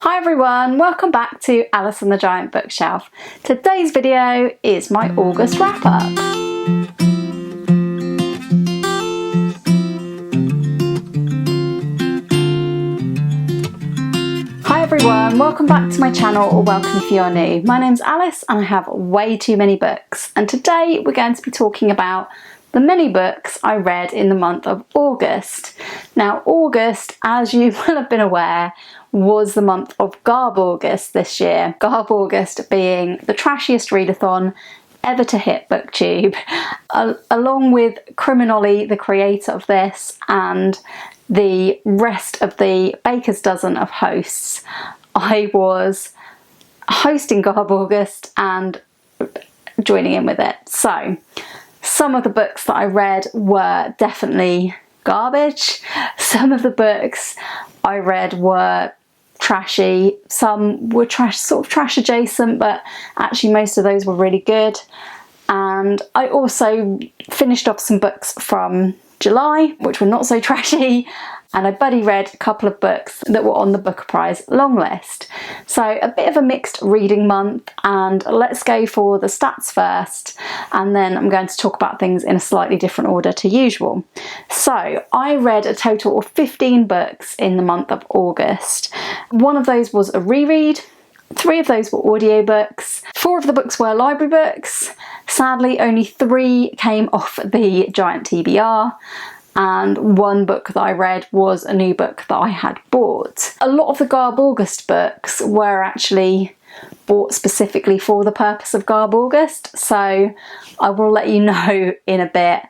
Hi everyone, welcome back to Alice and the Giant Bookshelf. Today's video is my August wrap up. Hi everyone, welcome back to my channel, or welcome if you are new. My name's Alice and I have way too many books, and today we're going to be talking about the many books I read in the month of August. Now August, as you will have been aware, was the month of Garbaugust this year. Garbaugust being the trashiest readathon ever to hit BookTube. Along with Criminally, the creator of this, and the rest of the baker's dozen of hosts, I was hosting Garbaugust and joining in with it. So some of the books that I read were definitely garbage. Some of the books I read were trashy. Some were sort of trash adjacent, but actually most of those were really good. And I also finished off some books from July, which were not so trashy, and I buddy read a couple of books that were on the bookerprize long list. So a bit of a mixed reading month, and let's go for the stats first, and then I'm going to talk about things in a slightly different order to usual. So I read a total of 15 books in the month of August. One of those was a reread. 3 of those were audiobooks. 4 of the books were library books. Sadly, only 3 came off the giant TBR, and 1 book that I read was a new book that I had bought. A lot of the Garbaugust books were actually bought specifically for the purpose of Garbaugust, so I will let you know in a bit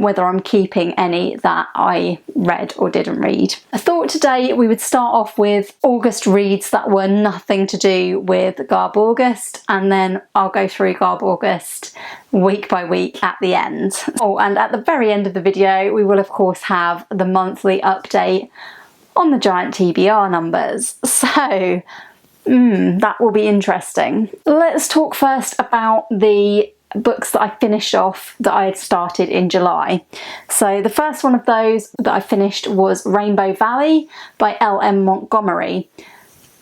whether I'm keeping any that I read or didn't read. I thought today we would start off with August reads that were nothing to do with Garbaugust, and then I'll go through Garbaugust week by week at the end. Oh, and at the very end of the video we will of course have the monthly update on the giant TBR numbers, so that will be interesting. Let's talk first about the books that I finished off that I had started in July. So the first one of those that I finished was Rainbow Valley by L.M. Montgomery.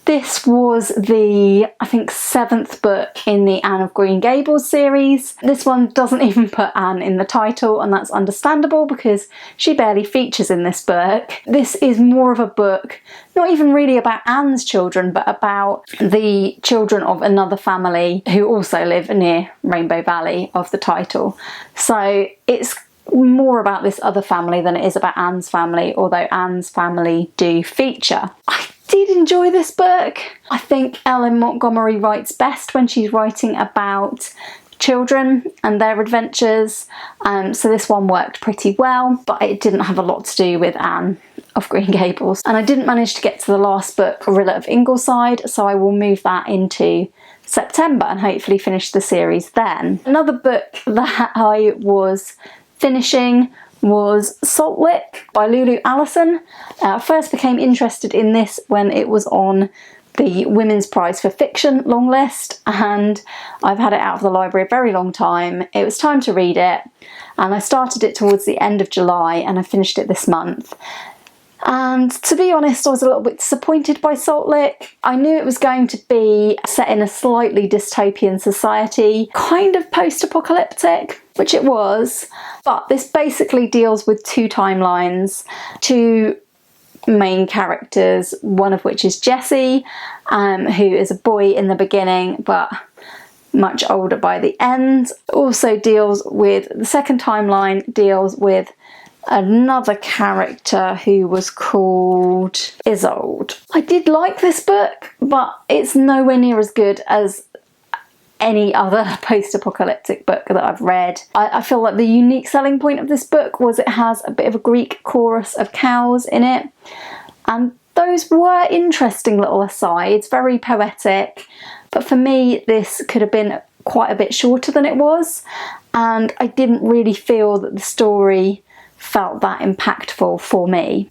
This was the, I think, 7th book in the Anne of Green Gables series. This one doesn't even put Anne in the title, and that's understandable because she barely features in this book. This is more of a book, not even really about Anne's children, but about the children of another family who also live near Rainbow Valley of the title. So it's more about this other family than it is about Anne's family, although Anne's family do feature. I did enjoy this book. I think L.M. Montgomery writes best when she's writing about children and their adventures, so this one worked pretty well, but it didn't have a lot to do with Anne of Green Gables. And I didn't manage to get to the last book, Rilla of Ingleside, so I will move that into September and hopefully finish the series then. Another book that I was finishing was Salt Lick by Lulu Allison. I first became interested in this when it was on the Women's Prize for Fiction long list, and I've had it out of the library a very long time. It was time to read it, and I started it towards the end of July and I finished it this month. And to be honest, I was a little bit disappointed by Salt Lick. I knew it was going to be set in a slightly dystopian society, kind of post-apocalyptic, which it was, but this basically deals with 2 timelines, 2 main characters, one of which is Jessie, who is a boy in the beginning but much older by the end. Also deals with, the second timeline deals with another character who was called Isolde. I did like this book, but it's nowhere near as good as any other post-apocalyptic book that I've read. I feel like the unique selling point of this book was it has a bit of a Greek chorus of cows in it, and those were interesting little asides, very poetic, but for me this could have been quite a bit shorter than it was, and I didn't really feel that the story felt that impactful for me.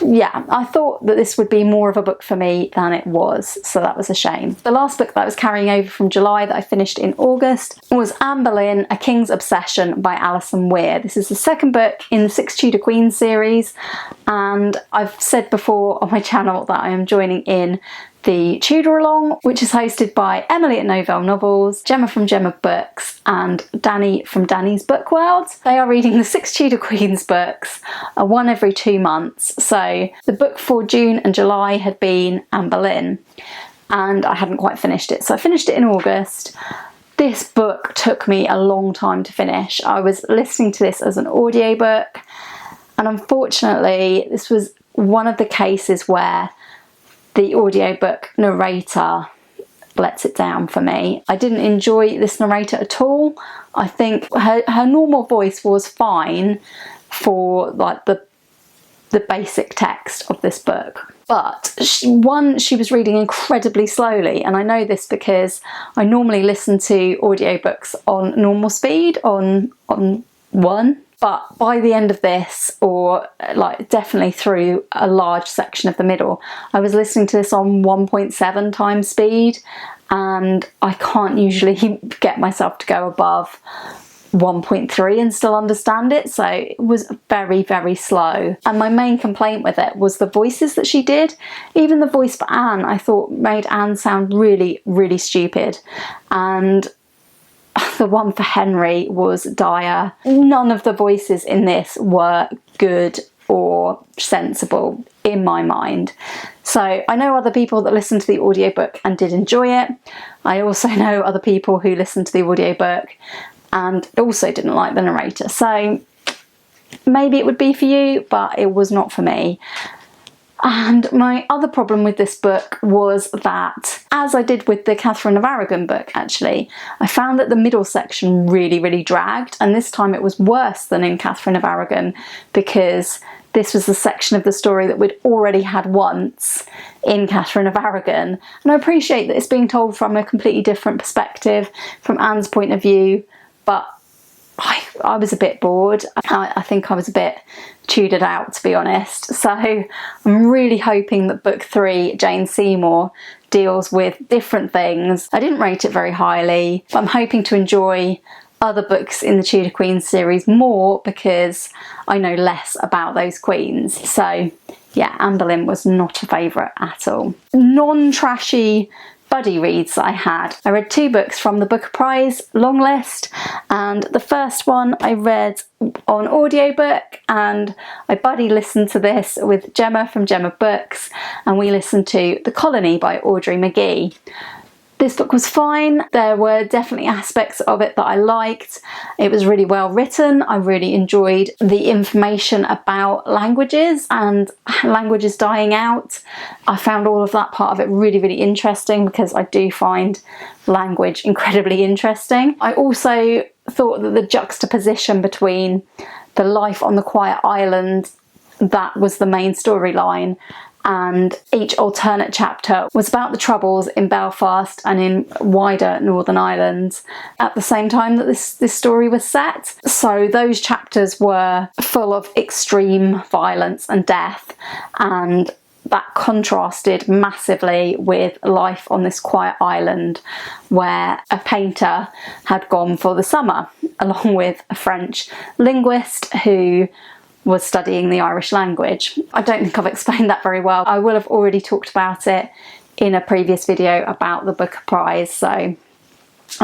Yeah, I thought that this would be more of a book for me than it was, so that was a shame. The last book that I was carrying over from July that I finished in August was Anne Boleyn, A King's Obsession by Alison Weir. This is the 2nd book in the Six Tudor Queens series, and I've said before on my channel that I am joining in the Tudor Along, which is hosted by Emily at Novell Novels, Gemma from Gemma Books, and Dani from Dani's Book World. They are reading the Six Tudor Queens books, one every 2 months. So the book for June and July had been Anne Boleyn, and I hadn't quite finished it. So I finished it in August. This book took me a long time to finish. I was listening to this as an audiobook, and unfortunately this was one of the cases where the audiobook narrator lets it down for me. I didn't enjoy this narrator at all. I think her normal voice was fine for like the basic text of this book. But she was reading incredibly slowly, and I know this because I normally listen to audiobooks on normal speed, on 1. But by the end of this, or like definitely through a large section of the middle, I was listening to this on 1.7 times speed, and I can't usually get myself to go above 1.3 and still understand it, so it was very, very slow. And my main complaint with it was the voices that she did. Even the voice for Anne, I thought made Anne sound really, really stupid, and the one for Henry was dire. None of the voices in this were good or sensible in my mind. So I know other people that listened to the audiobook and did enjoy it. I also know other people who listened to the audiobook and also didn't like the narrator. So maybe it would be for you, but it was not for me. And my other problem with this book was that, as I did with the Catherine of Aragon book actually, I found that the middle section really, really dragged, and this time it was worse than in Catherine of Aragon because this was the section of the story that we'd already had once in Catherine of Aragon. And I appreciate that it's being told from a completely different perspective, from Anne's point of view, but I was a bit bored. I think I was a bit tutored out, to be honest. So I'm really hoping that book 3, Jane Seymour, deals with different things. I didn't rate it very highly, but I'm hoping to enjoy other books in the Tudor Queens series more because I know less about those queens. So yeah, Anne Boleyn was not a favourite at all. Non-trashy buddy reads that I had. I read 2 books from the bookerprize long list, and the first one I read on audiobook, and I buddy listened to this with Gemma from Gemma Books, and we listened to The Colony by Audrey McGee. This book was fine. There were definitely aspects of it that I liked. It was really well written. I really enjoyed the information about languages and languages dying out. I found all of that part of it really, really interesting because I do find language incredibly interesting. I also thought that the juxtaposition between the life on the quiet island, that was the main storyline, and each alternate chapter was about the troubles in Belfast and in wider Northern Ireland at the same time that this story was set. So those chapters were full of extreme violence and death, and that contrasted massively with life on this quiet island where a painter had gone for the summer along with a French linguist who was studying the Irish language. I don't think I've explained that very well. I will have already talked about it in a previous video about the bookerprize, so I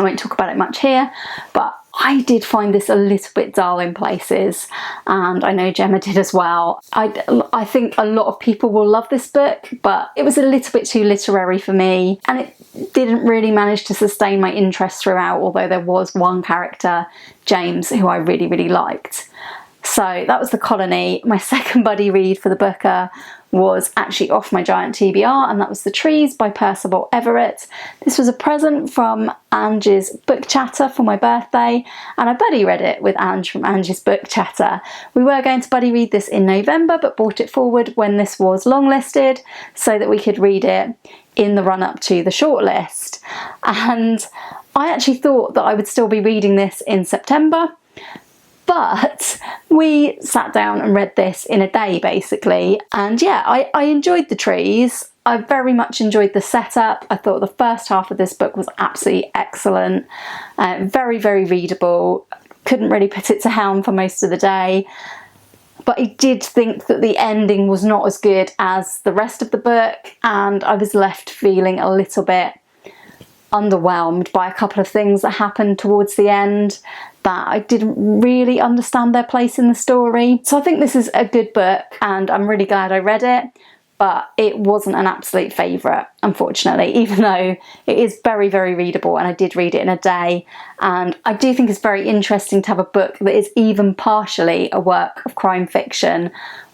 won't talk about it much here, but I did find this a little bit dull in places, and I know Gemma did as well. I think a lot of people will love this book, but it was a little bit too literary for me, and it didn't really manage to sustain my interest throughout, although there was one character, James, who I really, really liked. So that was The Colony. My second buddy read for the booker was actually off my giant TBR, and that was The Trees by Percival Everett. This was a present from Ange's Book Chatter for my birthday, and I buddy read it with Ange from Ange's Book Chatter. We were going to buddy read this in November, but brought it forward when this was longlisted so that we could read it in the run-up to the shortlist. And I actually thought that I would still be reading this in September, but we sat down and read this in a day basically, and yeah, I enjoyed The Trees. I very much enjoyed the setup. I thought the first half of this book was absolutely excellent, very, very readable. Couldn't really put it to helm for most of the day, but I did think that the ending was not as good as the rest of the book, and I was left feeling a little bit underwhelmed by a couple of things that happened towards the end that I didn't really understand their place in the story. So I think this is a good book and I'm really glad I read it, but it wasn't an absolute favourite, unfortunately, even though it is very, very readable and I did read it in a day. And I do think it's very interesting to have a book that is even partially a work of crime fiction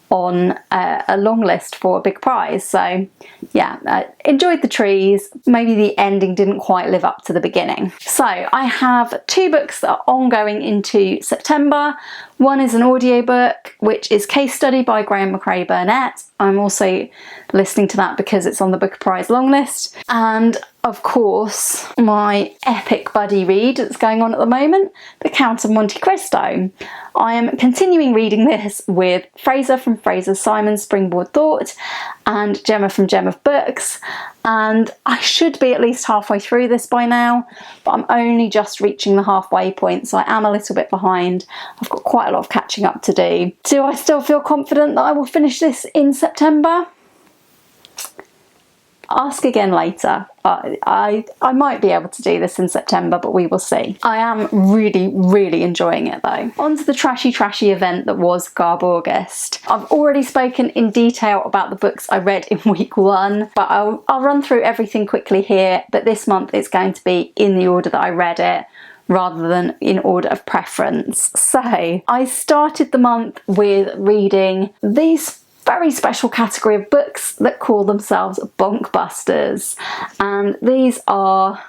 on a long list for a big prize. So yeah, enjoyed the trees. Maybe the ending didn't quite live up to the beginning. So I have 2 books that are ongoing into September. One is an audiobook, which is Case Study by Graham McRae Burnett. I'm also listening to that because it's on the Booker Prize long list. And of course, my epic buddy read that's going on at the moment, The Count of Monte Cristo. I am continuing reading this with Fraser from Fraser Simon's Springboard Thought and Gemma from Gemma Books, and I should be at least halfway through this by now, but I'm only just reaching the halfway point, so I am a little bit behind. I've got quite a lot of catching up to do. Do I still feel confident that I will finish this in September? Ask again later. I might be able to do this in September, but we will see. I am really, really enjoying it though. On to the trashy event that was Garbaugust. I've already spoken in detail about the books I read in week 1, but I'll run through everything quickly here. But this month it's going to be in the order that I read it, rather than in order of preference. So I started the month with reading these very special category of books that call themselves bonkbusters, and these are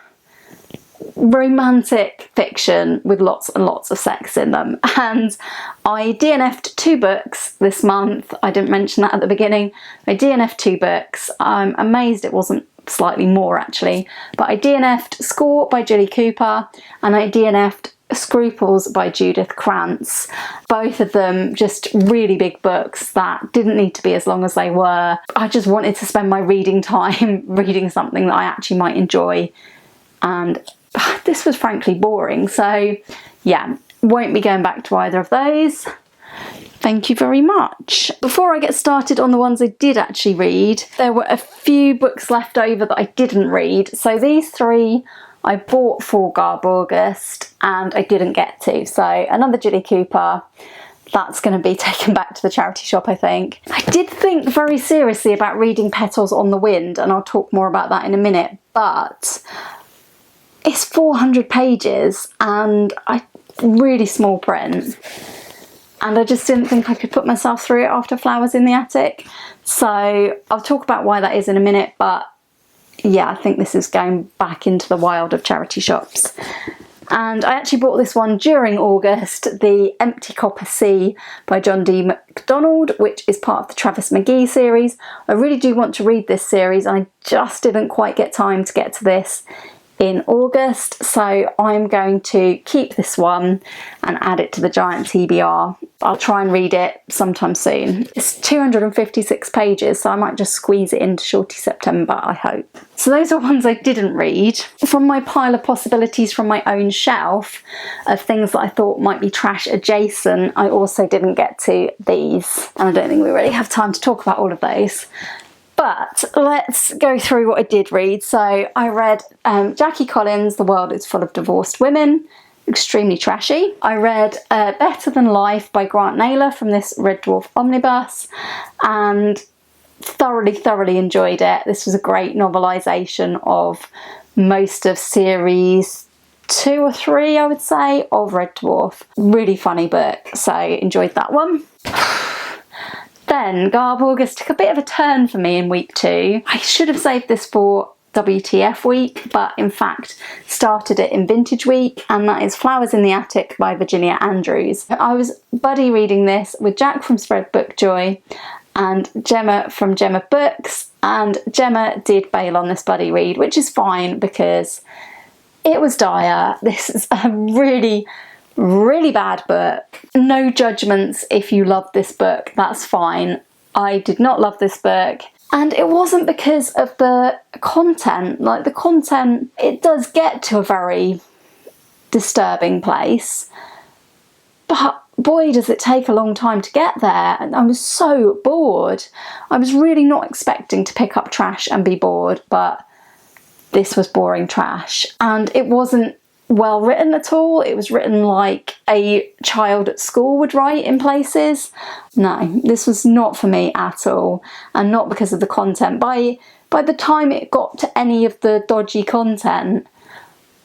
romantic fiction with lots and lots of sex in them. And I DNF'd 2 books this month. I didn't mention that at the beginning. I DNF'd 2 books. I'm amazed it wasn't slightly more actually, but I DNF'd Score by Julie Cooper and I DNF'd Scruples by Judith Krantz. Both of them just really big books that didn't need to be as long as they were. I just wanted to spend my reading time reading something that I actually might enjoy, and this was frankly boring, so yeah, won't be going back to either of those. Thank you very much. Before I get started on the ones I did actually read, there were a few books left over that I didn't read. So these 3 I bought for Garbaugust and I didn't get to. So another Julie Cooper, that's going to be taken back to the charity shop, I think. I did think very seriously about reading Petals on the Wind, and I'll talk more about that in a minute, but it's 400 pages and really small print. And I just didn't think I could put myself through it after Flowers in the Attic. So I'll talk about why that is in a minute, but yeah, I think this is going back into the wild of charity shops. And I actually bought this one during August, The Empty Copper Sea by John D. MacDonald, which is part of the Travis McGee series. I really do want to read this series and I just didn't quite get time to get to this in August, so I'm going to keep this one and add it to the giant TBR. I'll try and read it sometime soon. It's 256 pages, so I might just squeeze it into shorty September, I hope. So those are ones I didn't read. From my pile of possibilities from my own shelf of things that I thought might be trash adjacent, I also didn't get to these, and I don't think we really have time to talk about all of those. But let's go through what I did read. So I read Jackie Collins' The World is Full of Divorced Women, extremely trashy. I read Better Than Life by Grant Naylor from this Red Dwarf omnibus and thoroughly enjoyed it. This was a great novelisation of most of series 2 or 3, I would say, of Red Dwarf. Really funny book, so enjoyed that one. Then Garbaugust took a bit of a turn for me in week 2. I should have saved this for WTF week, but in fact started it in Vintage Week, and that is Flowers in the Attic by Virginia Andrews. I was buddy reading this with Jack from Spread Book Joy and Gemma from Gemma Books, and Gemma did bail on this buddy read, which is fine because it was dire. This is a really bad book. No judgments if you love this book, that's fine. I did not love this book, and it wasn't because of the content. Like, the content, it does get to a very disturbing place, but boy, does it take a long time to get there. And I was so bored. I was really not expecting to pick up trash and be bored, but this was boring trash. And it wasn't well written at all. It was written like a child at school would write in places. No, this was not for me at all, and not because of the content. By the time it got to any of the dodgy content,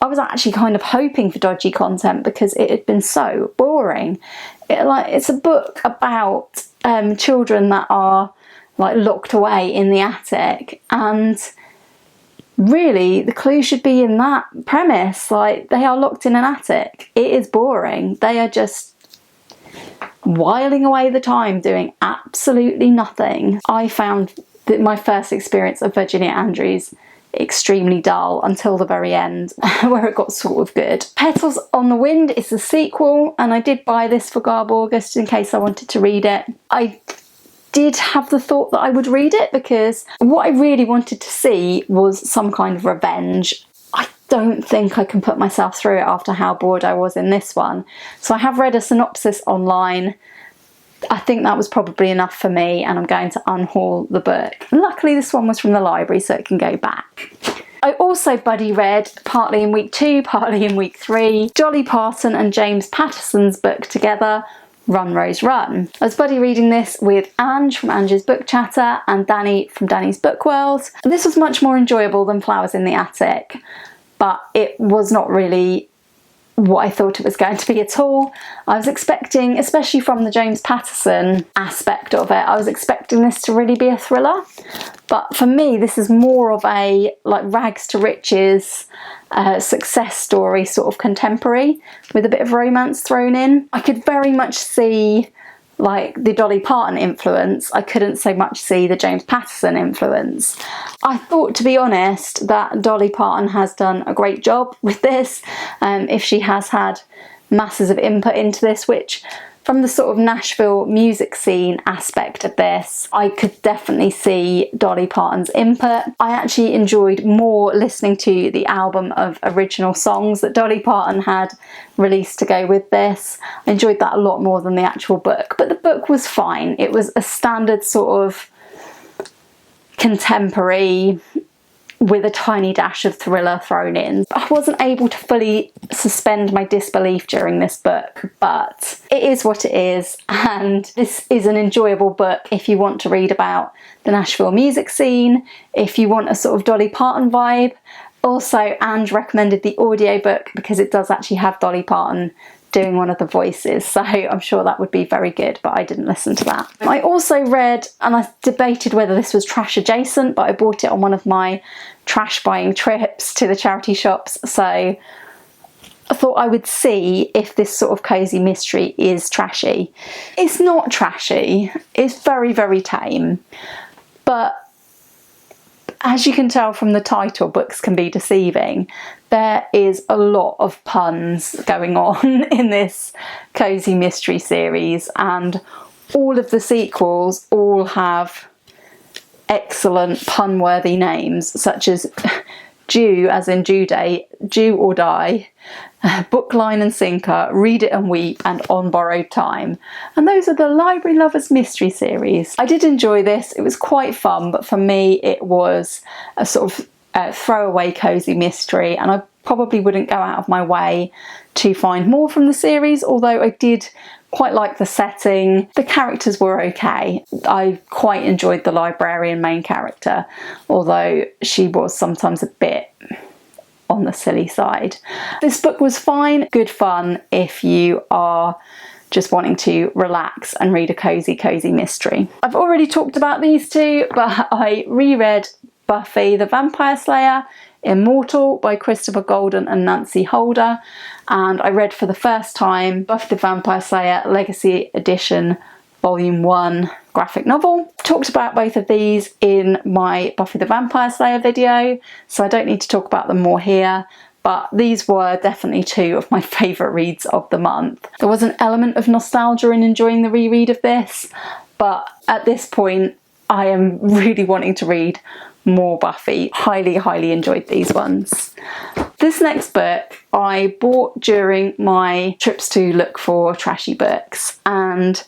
I was actually kind of hoping for dodgy content because it had been so boring. It's a book about children that are like locked away in the attic, and really the clue should be in that premise. Like, they are locked in an attic. It is boring. They are just whiling away the time doing absolutely nothing. I found that my first experience of Virginia Andrews extremely dull until the very end, where it got sort of good. Petals on the Wind is the sequel, and I did buy this for Garbaugust in case I wanted to read it. I did have the thought that I would read it because what I really wanted to see was some kind of revenge. I don't think I can put myself through it after how bored I was in this one. So I have read a synopsis online. I think that was probably enough for me, and I'm going to unhaul the book. Luckily this one was from the library, so it can go back. I also buddy read, partly in week 2, partly in week 3, Dolly Parton and James Patterson's book together, Run Rose Run. I was buddy reading this with Ange from Ange's Book Chatter and Dani from Dani's Book World. This was much more enjoyable than Flowers in the Attic, but it was not really what I thought it was going to be at all. I was expecting, especially from the James Patterson aspect of it, I was expecting this to really be a thriller, but for me this is more of a like rags to riches success story, sort of contemporary with a bit of romance thrown in. I could very much see like the Dolly Parton influence. I couldn't so much see the James Patterson influence. I thought, to be honest, that Dolly Parton has done a great job with this, if she has had masses of input into this, which from the sort of Nashville music scene aspect of this, I could definitely see Dolly Parton's input. I actually enjoyed more listening to the album of original songs that Dolly Parton had released to go with this. I enjoyed that a lot more than the actual book, but the book was fine. It was a standard sort of contemporary with a tiny dash of thriller thrown in. I wasn't able to fully suspend my disbelief during this book, but it is what it is, and this is an enjoyable book if you want to read about the Nashville music scene, if you want a sort of Dolly Parton vibe. Also, Ange recommended the audiobook because it does actually have Dolly Parton doing one of the voices, so I'm sure that would be very good, but I didn't listen to that. I also read, and I debated whether this was trash adjacent, but I bought it on one of my trash buying trips to the charity shops, so I thought I would see if this sort of cosy mystery is trashy. It's not trashy, it's very, very tame, but as you can tell from the title, books can be deceiving. There is a lot of puns going on in this cosy mystery series, and all of the sequels all have excellent pun-worthy names, such as Jew, as in due date, Jew or Die, Book, Line and Sinker, Read It and Weep, and On Borrowed Time. And those are the Library Lovers mystery series. I did enjoy this. It was quite fun, but for me it was a sort of throwaway cosy mystery, and I probably wouldn't go out of my way to find more from the series, although I did quite like the setting. The characters were okay. I quite enjoyed the librarian main character, although she was sometimes a bit on the silly side. This book was fine, good fun if you are just wanting to relax and read a cozy mystery. I've already talked about these two, but I reread Buffy the Vampire Slayer Immortal by Christopher Golden and Nancy Holder, and I read for the first time Buffy the Vampire Slayer Legacy Edition Volume 1 graphic novel. Talked about both of these in my Buffy the Vampire Slayer video, so I don't need to talk about them more here, but these were definitely two of my favourite reads of the month. There was an element of nostalgia in enjoying the reread of this, but at this point I am really wanting to read more Buffy. Highly enjoyed these ones. This next book I bought during my trips to look for trashy books, and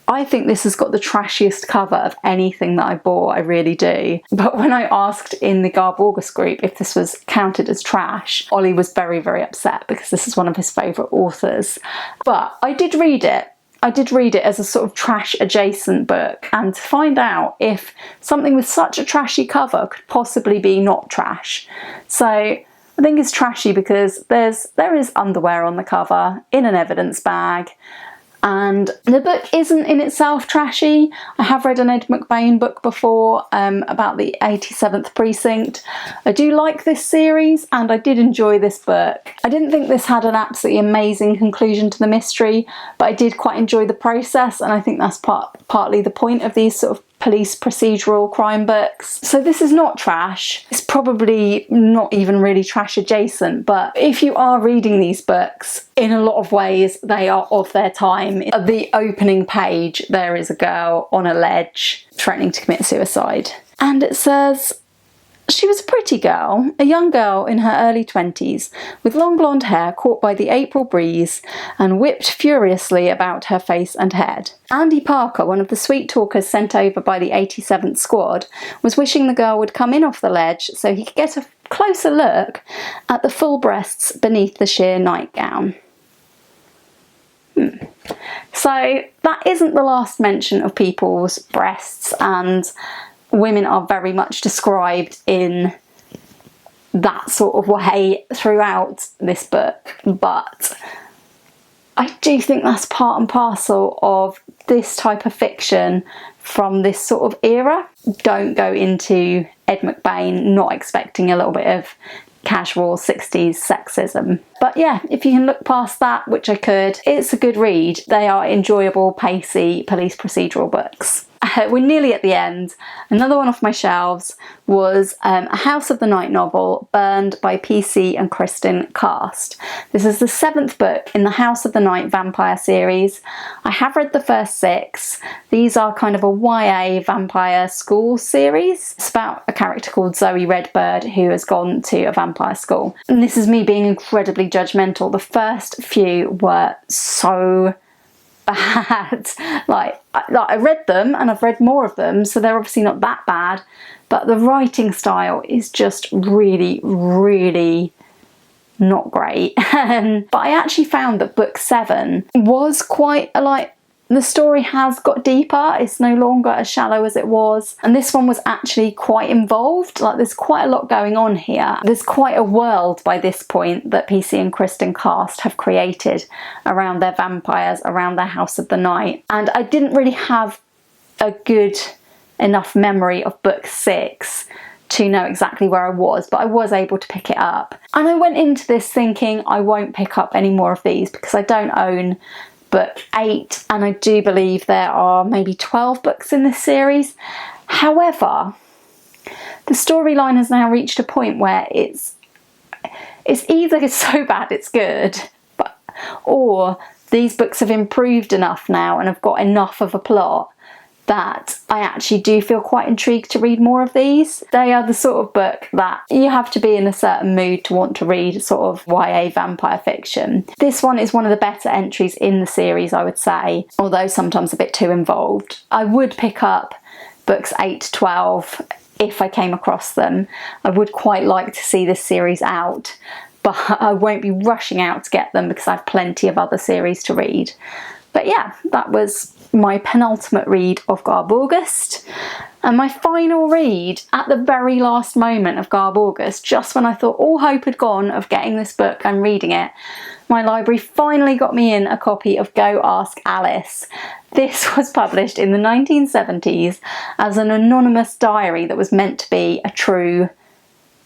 I think this has got the trashiest cover of anything that I bought, I really do. But when I asked in the Garbaugust group if this was counted as trash, Ollie was very, very upset because this is one of his favourite authors. But I did read it. I did read it as a sort of trash adjacent book, and to find out if something with such a trashy cover could possibly be not trash. So I think it's trashy because there is underwear on the cover in an evidence bag. And the book isn't in itself trashy. I have read an Ed McBain book before about the 87th precinct. I do like this series and I did enjoy this book. I didn't think this had an absolutely amazing conclusion to the mystery, but I did quite enjoy the process, and I think that's partly the point of these sort of police procedural crime books. So this is not trash. It's probably not even really trash adjacent, but if you are reading these books, in a lot of ways they are of their time. At the opening page there is a girl on a ledge threatening to commit suicide, and it says, "She was a pretty girl, a young girl in her early 20s, with long blonde hair caught by the April breeze and whipped furiously about her face and head. Andy Parker, one of the sweet talkers sent over by the 87th squad, was wishing the girl would come in off the ledge so he could get a closer look at the full breasts beneath the sheer nightgown." So that isn't the last mention of people's breasts, and women are very much described in that sort of way throughout this book, but I do think that's part and parcel of this type of fiction from this sort of era. Don't go into Ed McBain not expecting a little bit of casual 60s sexism. But yeah, if you can look past that, which I could, it's a good read. They are enjoyable, pacey police procedural books. We're nearly at the end. Another one off my shelves was a House of the Night novel, Burned by PC and Kristen Cast. This is the 7th book in the House of the Night vampire series. I have read the first 6. These are kind of a YA vampire school series. It's about a character called Zoe Redbird who has gone to a vampire school. And this is me being incredibly judgmental. The first few were so bad. Like I read them and I've read more of them, so they're obviously not that bad, but the writing style is just really, really not great. But I actually found that book 7 was quite the story has got deeper. It's no longer as shallow as it was, and this one was actually quite involved. Like, there's quite a lot going on here. There's quite a world by this point that PC and Kristen Cast have created around their vampires, around their House of the Night, and I didn't really have a good enough memory of book 6 to know exactly where I was, but I was able to pick it up. And I went into this thinking I won't pick up any more of these because I don't own book 8, and I do believe there are maybe 12 books in this series. However, the storyline has now reached a point where it's either so bad it's good, or these books have improved enough now and have got enough of a plot that I actually do feel quite intrigued to read more of these. They are the sort of book that you have to be in a certain mood to want to read, sort of YA vampire fiction. This one is one of the better entries in the series, I would say, although sometimes a bit too involved. I would pick up books 8 to 12 if I came across them. I would quite like to see this series out, but I won't be rushing out to get them because I have plenty of other series to read. But yeah, that was my penultimate read of Garbaugust. And my final read at the very last moment of Garbaugust, just when I thought all hope had gone of getting this book and reading it, my library finally got me in a copy of Go Ask Alice. This was published in the 1970s as an anonymous diary that was meant to be a true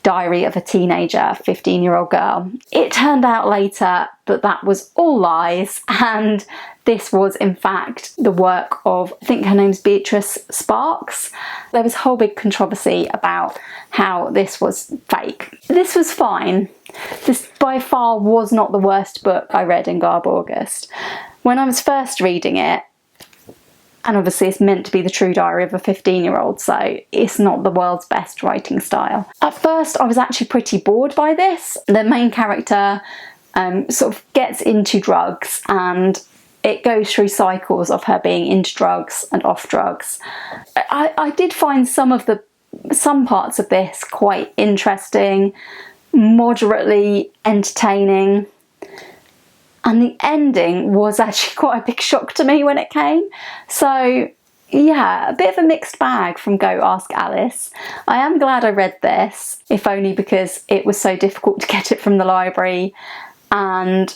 diary of a teenager, 15-year-old girl. It turned out later that that was all lies, and this was in fact the work of, I think her name's Beatrice Sparks. There was a whole big controversy about how this was fake. This was fine. This by far was not the worst book I read in Garbaugust. When I was first reading it, And obviously it's meant to be the true diary of a 15-year-old, so it's not the world's best writing style. At first I was actually pretty bored by this. The main character sort of gets into drugs, and it goes through cycles of her being into drugs and off drugs. I did find some parts of this quite interesting, moderately entertaining, and the ending was actually quite a big shock to me when it came. So yeah, a bit of a mixed bag from Go Ask Alice. I am glad I read this, if only because it was so difficult to get it from the library, and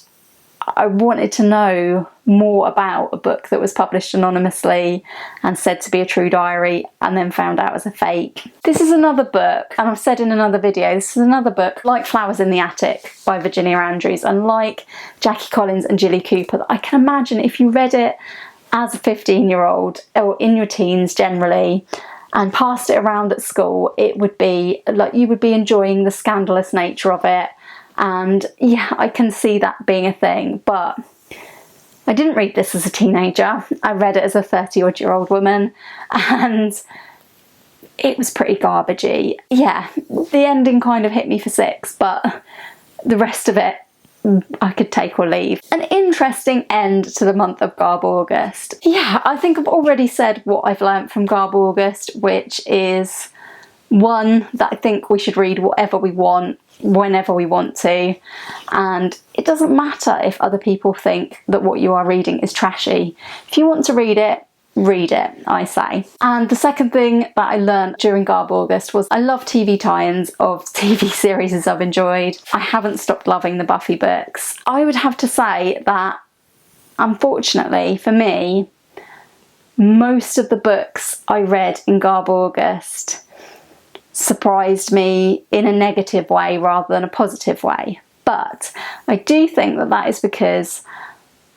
I wanted to know more about a book that was published anonymously and said to be a true diary, and then found out as a fake. This is another book, and I've said in another video, this is another book like Flowers in the Attic by Virginia Andrews, and like Jackie Collins and Jilly Cooper, that I can imagine if you read it as a 15-year-old or in your teens generally and passed it around at school, it would be like you would be enjoying the scandalous nature of it. And yeah, I can see that being a thing, but I didn't read this as a teenager. I read it as a 30-odd-year-old woman, and it was pretty garbagey. Yeah, the ending kind of hit me for 6, but the rest of it I could take or leave. An interesting end to the month of Garbaugust. Yeah, I think I've already said what I've learnt from Garbaugust, which is, one, that I think we should read whatever we want, whenever we want to, and it doesn't matter if other people think that what you are reading is trashy. If you want to read it, I say. And the second thing that I learned during Garbaugust was I love TV tie-ins of TV series I've enjoyed. I haven't stopped loving the Buffy books. I would have to say that, unfortunately for me, most of the books I read in Garbaugust surprised me in a negative way rather than a positive way. But I do think that that is because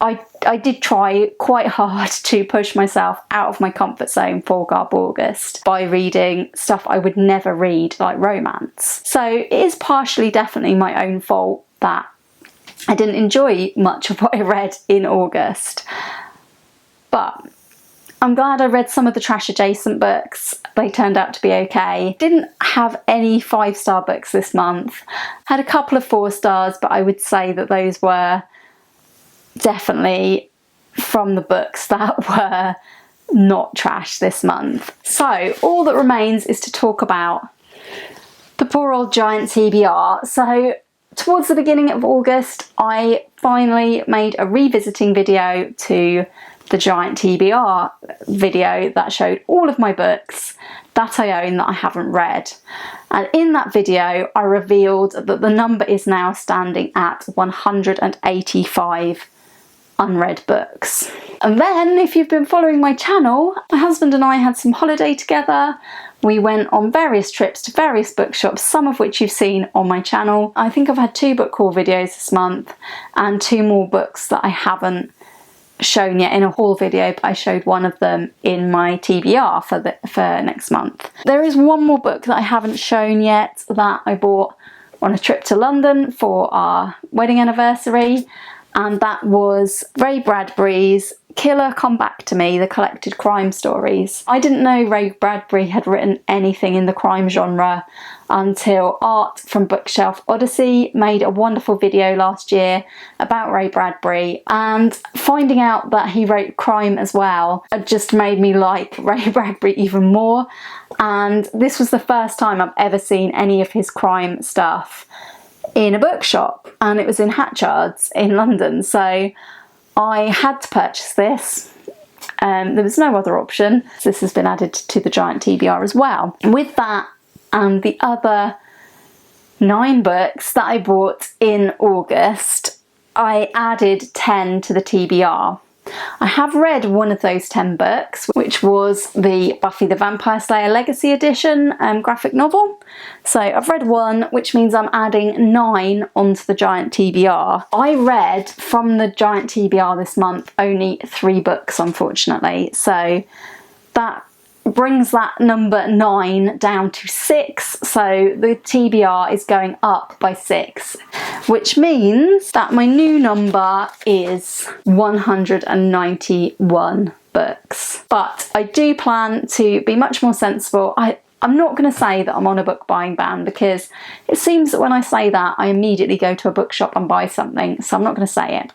I did try quite hard to push myself out of my comfort zone for Garbaugust by reading stuff I would never read, like romance. So it is partially definitely my own fault that I didn't enjoy much of what I read in August. But I'm glad I read some of the trash adjacent books. They turned out to be okay. Didn't have any 5-star books this month. Had a couple of 4 stars, but I would say that those were definitely from the books that were not trash this month. So all that remains is to talk about the poor old giant TBR. So towards the beginning of August, I finally made a revisiting video to the giant TBR video that showed all of my books that I own that I haven't read. And in that video, I revealed that the number is now standing at 185 unread books. And then, if you've been following my channel, my husband and I had some holiday together. We went on various trips to various bookshops, some of which you've seen on my channel. I think I've had 2 book haul videos this month and 2 more books that I haven't shown yet in a haul video, but I showed one of them in my TBR for next month. There is one more book that I haven't shown yet that I bought on a trip to London for our wedding anniversary, and that was Ray Bradbury's Killer Come Back to Me, the collected crime stories. I didn't know Ray Bradbury had written anything in the crime genre until Art from Bookshelf Odyssey made a wonderful video last year about Ray Bradbury, and finding out that he wrote crime as well just made me like Ray Bradbury even more. And this was the first time I've ever seen any of his crime stuff in a bookshop, and it was in Hatchards in London, so I had to purchase this. There was no other option. So this has been added to the giant TBR as well. With that and the other 9 books that I bought in August, I added 10 to the TBR. I have read one of those 10 books, which was the Buffy the Vampire Slayer Legacy Edition graphic novel. So I've read one, which means I'm adding 9 onto the giant TBR. I read from the giant TBR this month only 3 books, unfortunately. So that brings that number 9 down to 6. So the TBR is going up by 6, which means that my new number is 191. books. But I do plan to be much more sensible. I'm not going to say that I'm on a book buying ban, because it seems that when I say that, I immediately go to a bookshop and buy something, so I'm not going to say it.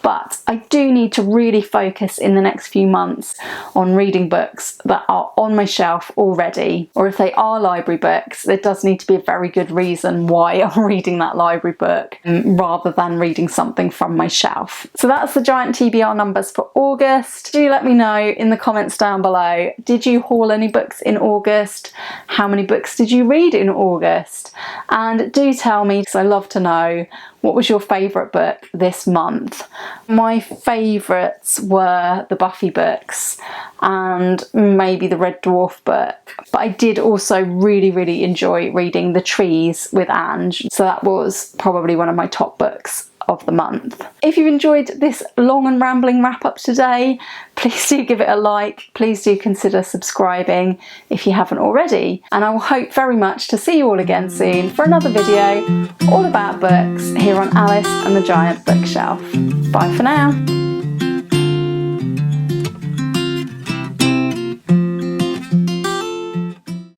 But I do need to really focus in the next few months on reading books that are on my shelf already, or if they are library books, there does need to be a very good reason why I'm reading that library book rather than reading something from my shelf. So that's the giant TBR numbers for August. Do let me know in the comments down below, did you haul any books in August? How many books did you read in August? And do tell me, because I love to know, what was your favourite book this month? My favourites were the Buffy books and maybe the Red Dwarf book. But I did also really enjoy reading The Trees with Ange. So that was probably one of my top books of the month. If you've enjoyed this long and rambling wrap up today, please do give it a like. Please do consider subscribing if you haven't already. And I will hope very much to see you all again soon for another video all about books here on Alice and the Giant Bookshelf. Bye for now.